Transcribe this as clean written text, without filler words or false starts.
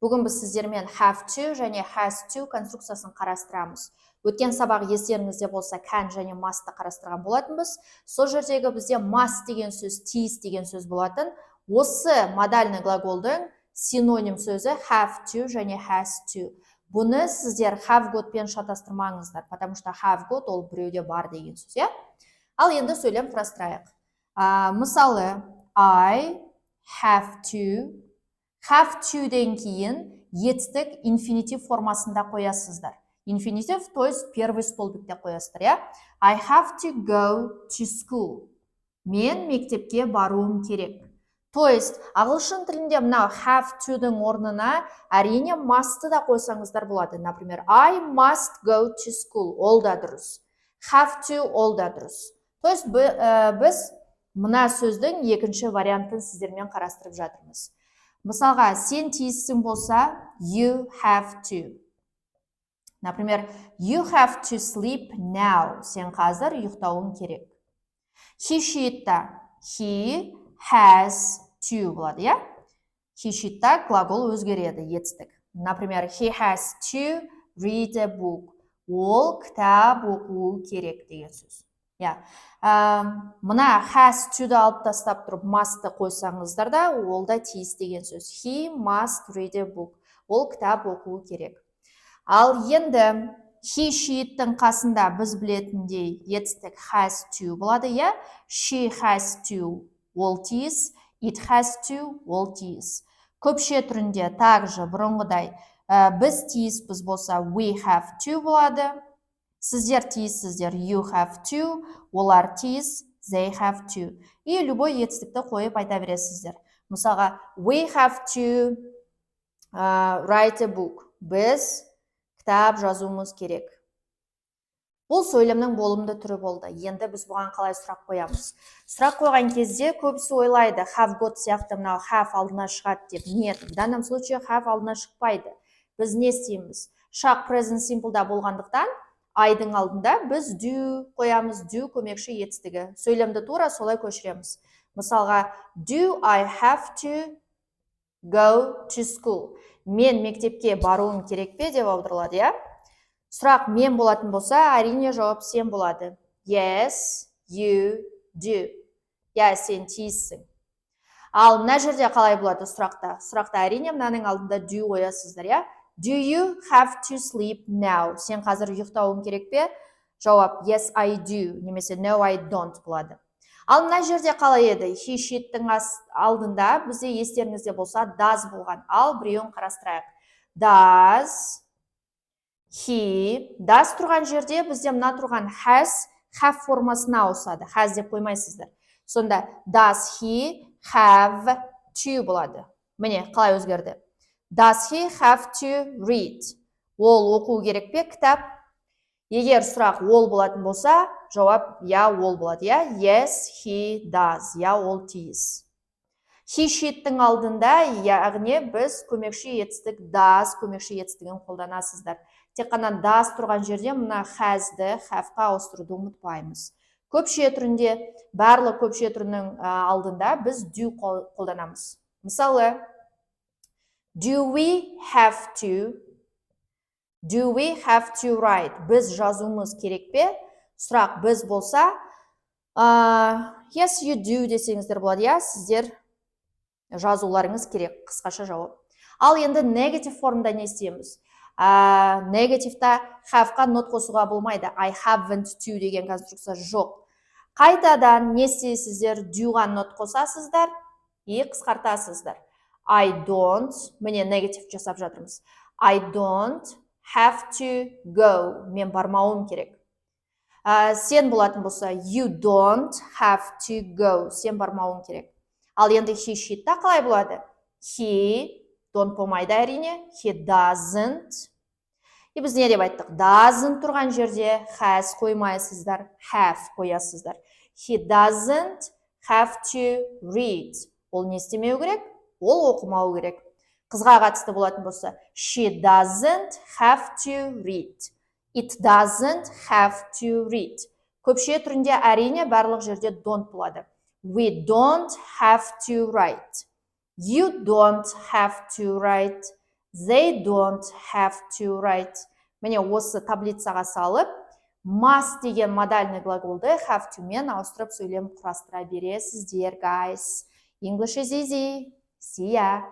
Бүгін біз сіздермен have to және has to конструкциясын қарастырамыз. Өткен сабақ естеріңізде болса can және must'ты қарастырған болатынбыз. Сол жердегі бізде must деген сөз, tease деген сөз болатын. Осы модальный глаголдың синоним сөзі have to және has to. Бұны сіздер have gotпен шатастырмаңыздар, потому что have got ол біреуде бар деген сөз, иә? Ал енді сөйлем құрастырайық. Мысалы, I have to-ден кейін етістік инфинитив формасында қоясыздар. Инфинитив, то есть первый столбикте қоясыздар, иә? I have to go to school. Мен мектепке баруым керек. То есть, ағылшын тілінде мынау have to-дің орнына әрине must-ты да қойсаңыздар болады. Например, I must go to school. Ол да дұрыс. Have to, ол да дұрыс. То есть, біз мына сөздің екінші вариантын сіздермен қарастырып жатырмыз. Мысалға, сен тиіссің болса, you have to. Например, you have to sleep now. Сен қазір ұйықтауың керек. He she'тта, he has to болады, иә? He she'тта глагол өзгереді, етістік. Например, he has to read a book. Ол кітап оқуы керек деген сөз. Мына has to-ды алып тастап тұрып must-ты қойсаңыздар да, ол да tease деген сөз. He must read a book. Ол кітап оқуы керек. Ал енді he she'ттің қасында біз білетіндей етістік has to болады, иә? She has to, ол tease. It has to, ол tease. Көпше түрінде также бұрынғыдай біз tease болса we have to болады. Сіздер tease-сіздер you have to, олар tease, they have to. И любой етістікті қойып айта бересіздер. Мысалға, we have to write a book. Біз кітап жазуымыз керек. Бұл сөйлемнің болымды түрі болды. Енді біз бұған қалай сұрақ қоямыз? Сұрақ қойған кезде көбісі ойлайды, have got сияқты мынау have алдына шығады деп. Нет, в данном случае have алдына шықпайды. Біз не істейміз? Шақ present simple'да болғандықтан, айдың алдында біз do қоямыз, do көмекші етістігі. Сөйлемді тура солай көшіреміз. Мысалға, do I have to go to school? Мен мектепке баруым керек пе деп аударылады, иә? Сұрақ мен болатын болса, әрине жауап сен болады. Yes, you do. Я, сен тиіссің. Ал мына жерде қалай болады сұрақта? Сұрақта әрине мынаның алдында do қоясыздар, иә? Do you have to sleep now? Сен қазір ұйықтауың керек пе? Жауап yes, I do. Немесе no, I don't болады. Ал мына жерде қалай еді? He she'ттің алдында бізде естеріңізде болса does болған. Ал біреуін қарастырайық. Does he, does тұрған жерде бізде мына тұрған has, have формасына ауысады. Has деп қоймайсыздар. Сонда does he have to болады. Міне, қалай өзгерді? Does he have to read? Ол оқу керек пе кітап? Егер сұрақ ол болатын болса, жауап я ол болады, я? Yes, he does. Я ол tease. He she'ттің алдында, яғни біз көмекші етістік does көмекші етістігін қолданасыздар. Тек қана does тұрған жерде мына has-ді have-қа ауыстыруды ұмытпаймыз. Көпше түрінде, барлық көпше түрінің алдында біз do қолданамыз. Мысалы, do we have to write? Біз жазуымыз керек пе? Сұрақ біз болса, yes, you do десеңіздер болады, я, сіздер жазуларыңыз керек, қысқаша жауап. Ал енді негатив формада не істейміз? Негативта have-қа not қосуға болмайды. I haven't to деген конструкция жоқ. Қайтадан не істейсіздер? Do-ға not қосасыздар и қысқартасыздар. I don't, міне негатив жасап жатырмыз. I don't have to go. Мен бармауым керек. Сен болатын болса, you don't have to go. Сен бармауың керек. Ал енді he she'тта қалай болады? He, don't болмайды әрине. He doesn't. И біз не деп айттық? Doesn't тұрған жерде has қоймайсыздар, have қоясыздар. He doesn't have to read. Ол не істемеу керек? Ол оқымау керек. Қызға қатысты болатын болса, she doesn't have to read. It doesn't have to read. Көпше түрінде әрине барлық жерде don't болады. We don't have to write. You don't have to write. They don't have to write. Міне осы таблицаға салып, must деген модальный глаголды have to мен ауыстырып сөйлем құрастыра бересіздер, guys. English is easy. See ya.